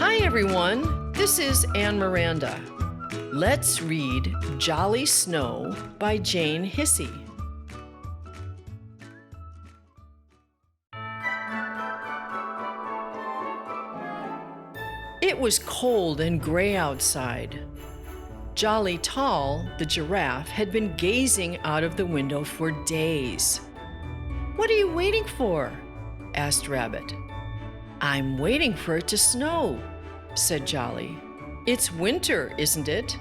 Hi everyone, this is Anne Miranda. Let's read Jolly Snow by Jane Hissey. It was cold and gray outside. Jolly Tall the Giraffe had been gazing out of the window for days. "What are you waiting for?" asked Rabbit. "I'm waiting for it to snow," said Jolly. "It's winter, isn't it?"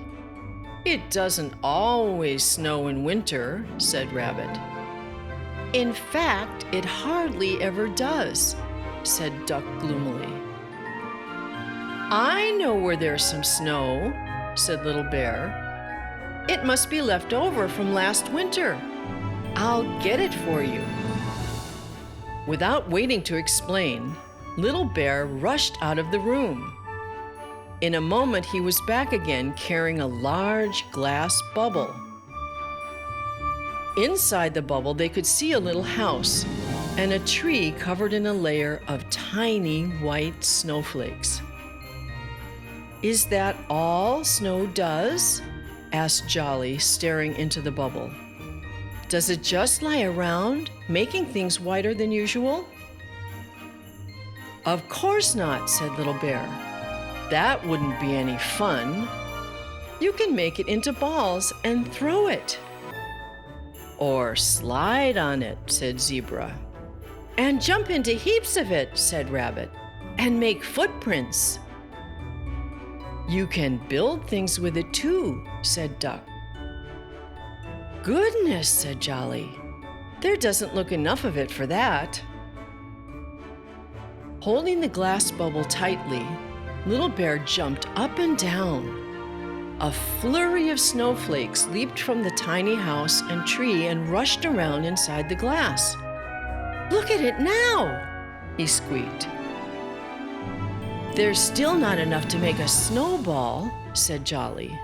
"It doesn't always snow in winter," said Rabbit. "In fact, it hardly ever does," said Duck gloomily. "I know where there's some snow," said Little Bear. "It must be left over from last winter. I'll get it for you." Without waiting to explain, Little Bear rushed out of the room. In a moment, he was back again carrying a large glass bubble. Inside the bubble, they could see a little house and a tree covered in a layer of tiny white snowflakes. "Is that all snow does?" asked Jolly, staring into the bubble. "Does it just lie around, making things whiter than usual?" "Of course not," said Little Bear. "That wouldn't be any fun. You can make it into balls and throw it." "Or slide on it," said Zebra. "And jump into heaps of it," said Rabbit, "and make footprints." "You can build things with it too," said Duck. "Goodness," said Jolly. "There doesn't look enough of it for that." Holding the glass bubble tightly, Little Bear jumped up and down. A flurry of snowflakes leaped from the tiny house and tree and rushed around inside the glass. "Look at it now!" he squeaked. "There's still not enough to make a snowball," said Jolly.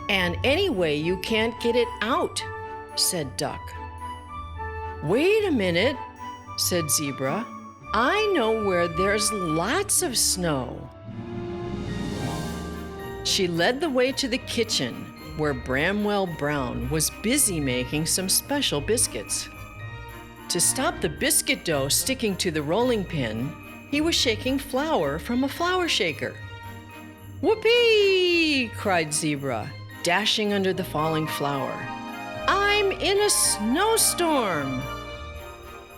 "And anyway, you can't get it out," said Duck. "Wait a minute," said Zebra. "I know where there's lots of snow." She led the way to the kitchen, where Bramwell Brown was busy making some special biscuits. To stop the biscuit dough sticking to the rolling pin, he was shaking flour from a flour shaker. "Whoopee!" cried Zebra, dashing under the falling flour. "I'm in a snowstorm!"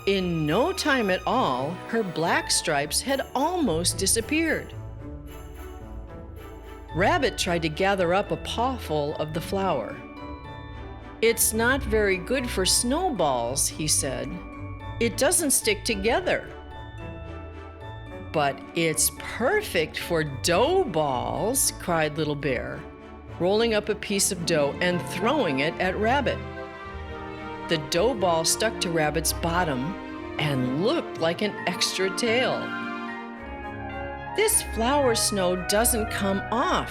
In no time at all, her black stripes had almost disappeared. Rabbit tried to gather up a pawful of the flour. "It's not very good for snowballs," he said. "It doesn't stick together." "But it's perfect for dough balls," cried Little Bear, rolling up a piece of dough and throwing it at Rabbit. The dough ball stuck to Rabbit's bottom and looked like an extra tail. "This flour snow doesn't come off,"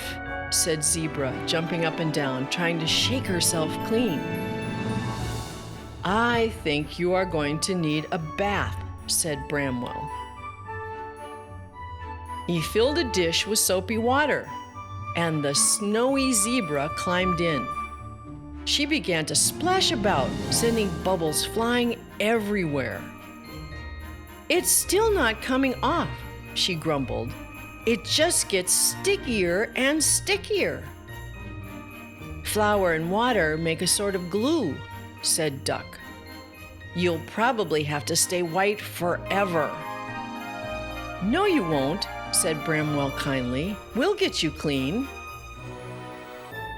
said Zebra, jumping up and down, trying to shake herself clean. "I think you are going to need a bath," said Bramwell. He filled a dish with soapy water, and the snowy Zebra climbed in. She began to splash about, sending bubbles flying everywhere. "It's still not coming off," she grumbled. "It just gets stickier and stickier." "Flour and water make a sort of glue," said Duck. "You'll probably have to stay white forever." "No, you won't," said Bramwell kindly. "We'll get you clean."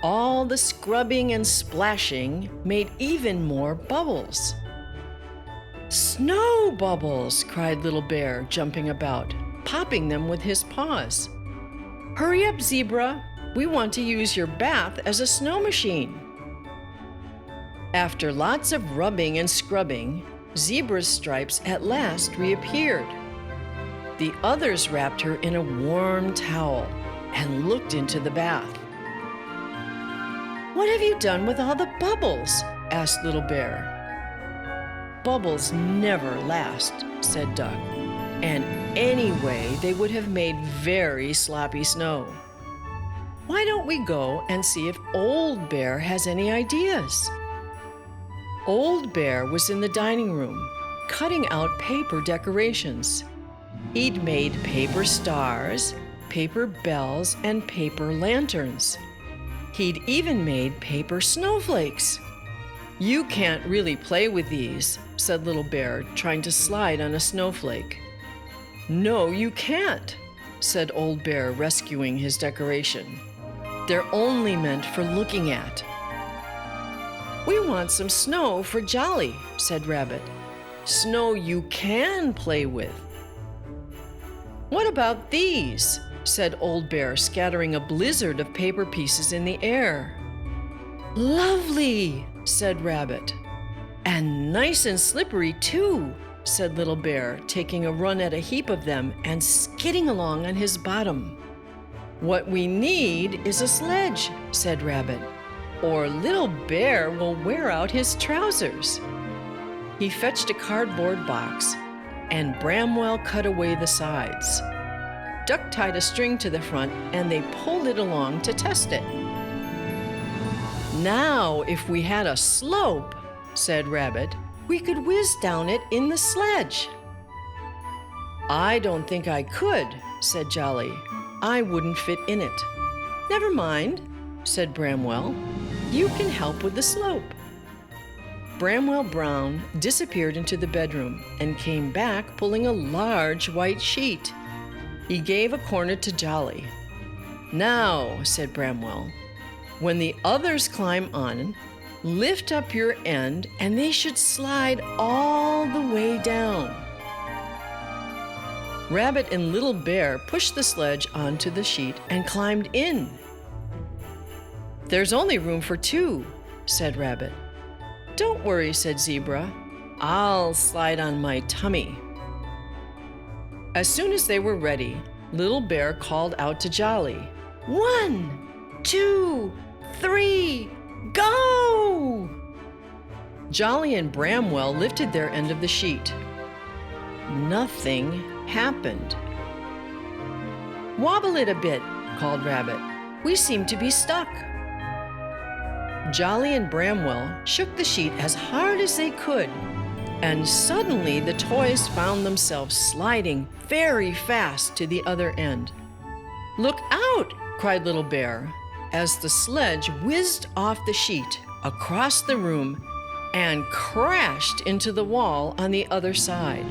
All the scrubbing and splashing made even more bubbles. "Snow bubbles!" cried Little Bear, jumping about, popping them with his paws. "Hurry up, Zebra! We want to use your bath as a snow machine." After lots of rubbing and scrubbing, Zebra's stripes at last reappeared. The others wrapped her in a warm towel and looked into the bath. "What have you done with all the bubbles?" asked Little Bear. "Bubbles never last," said Duck. and anyway, they would have made very sloppy snow. Why don't we go and see if Old Bear has any ideas? Old Bear was in the dining room, cutting out paper decorations. He'd made paper stars, paper bells, and paper lanterns. He'd even made paper snowflakes. "You can't really play with these," said Little Bear, trying to slide on a snowflake. "No, you can't," said Old Bear, rescuing his decoration. "They're only meant for looking at." "We want some snow for Jolly," said Rabbit. "Snow you can play with." "What about these?" said Old Bear, scattering a blizzard of paper pieces in the air. "Lovely," said Rabbit. "And nice and slippery too," said Little Bear, taking a run at a heap of them and skidding along on his bottom. "What we need is a sledge," said Rabbit, "or Little Bear will wear out his trousers." He fetched a cardboard box, and Bramwell cut away the sides. Duck tied a string to the front, and they pulled it along to test it. "Now, if we had a slope," said Rabbit, "we could whiz down it in the sledge." "I don't think I could," said Jolly. "I wouldn't fit in it." "Never mind," said Bramwell. "You can help with the slope." Bramwell Brown disappeared into the bedroom and came back pulling a large white sheet. He gave a corner to Jolly. "Now," said Bramwell, "when the others climb on, lift up your end and they should slide all the way down." Rabbit and Little Bear pushed the sledge onto the sheet and climbed in. "There's only room for two," said Rabbit. "Don't worry," said Zebra. "I'll slide on my tummy." As soon as they were ready, Little Bear called out to Jolly, "1, 2, 3, go!" Jolly and Bramwell lifted their end of the sheet. Nothing happened. "Wobble it a bit," called Rabbit. "We seem to be stuck." Jolly and Bramwell shook the sheet as hard as they could, and suddenly the toys found themselves sliding very fast to the other end. "Look out!" cried Little Bear, as the sledge whizzed off the sheet, across the room, and crashed into the wall on the other side.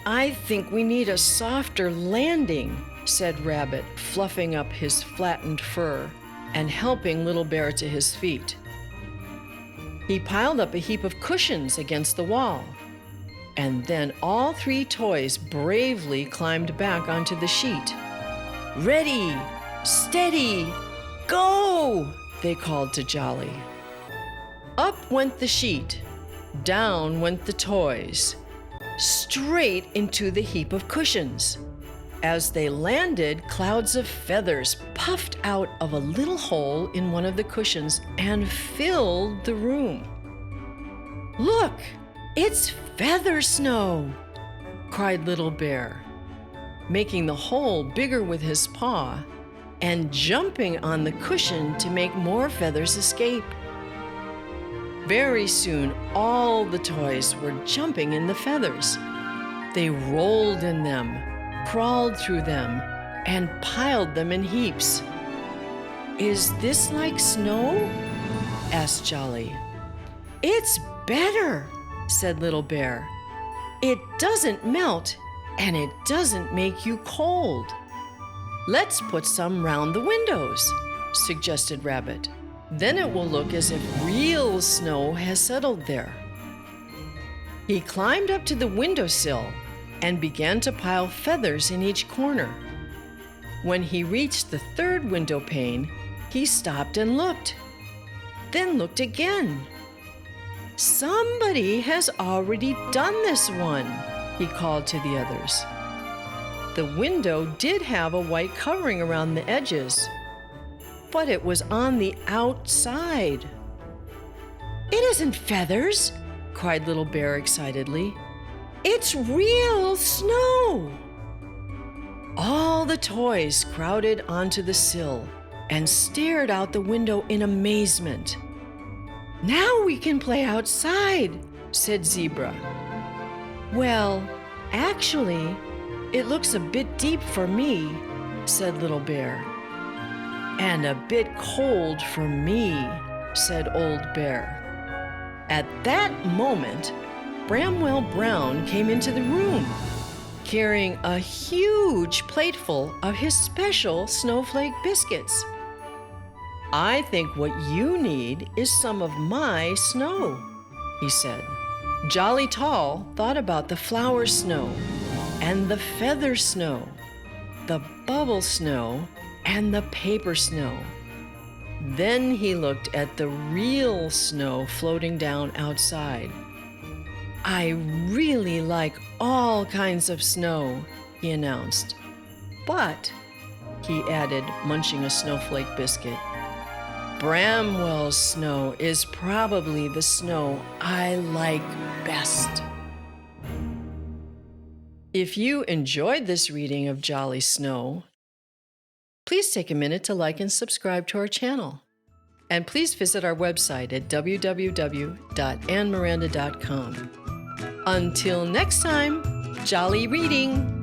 "I think we need a softer landing," said Rabbit, fluffing up his flattened fur and helping Little Bear to his feet. He piled up a heap of cushions against the wall, and then all three toys bravely climbed back onto the sheet. "Ready, steady, go!" they called to Jolly. Up went the sheet, down went the toys, straight into the heap of cushions. As they landed, clouds of feathers puffed out of a little hole in one of the cushions and filled the room. "Look, it's feather snow!" cried Little Bear, making the hole bigger with his paw and jumping on the cushion to make more feathers escape. Very soon, all the toys were jumping in the feathers. They rolled in them, crawled through them, and piled them in heaps. "Is this like snow?" asked Jolly. "It's better," said Little Bear. "It doesn't melt, and it doesn't make you cold." "Let's put some round the windows," suggested Rabbit. "Then it will look as if real snow has settled there." He climbed up to the windowsill and began to pile feathers in each corner. When he reached the third window pane, he stopped and looked, then looked again. "Somebody has already done this one," he called to the others. The window did have a white covering around the edges, but it was on the outside. "It isn't feathers," cried Little Bear excitedly. It's real snow! All the toys crowded onto the sill and stared out the window in amazement. "Now we can play outside," said Zebra. "Well, actually, it looks a bit deep for me," said Little Bear. "And a bit cold for me," said Old Bear. At that moment, Bramwell Brown came into the room, carrying a huge plateful of his special snowflake biscuits. "I think what you need is some of my snow," he said. Jolly Tall thought about the flour snow and the feather snow, the bubble snow and the paper snow. Then he looked at the real snow floating down outside. "I really like all kinds of snow," he announced. "But," he added, munching a snowflake biscuit, "Bramwell's snow is probably the snow I like best." If you enjoyed this reading of Jolly Snow, please take a minute to like and subscribe to our channel. And please visit our website at www.annemiranda.com. Until next time, jolly reading!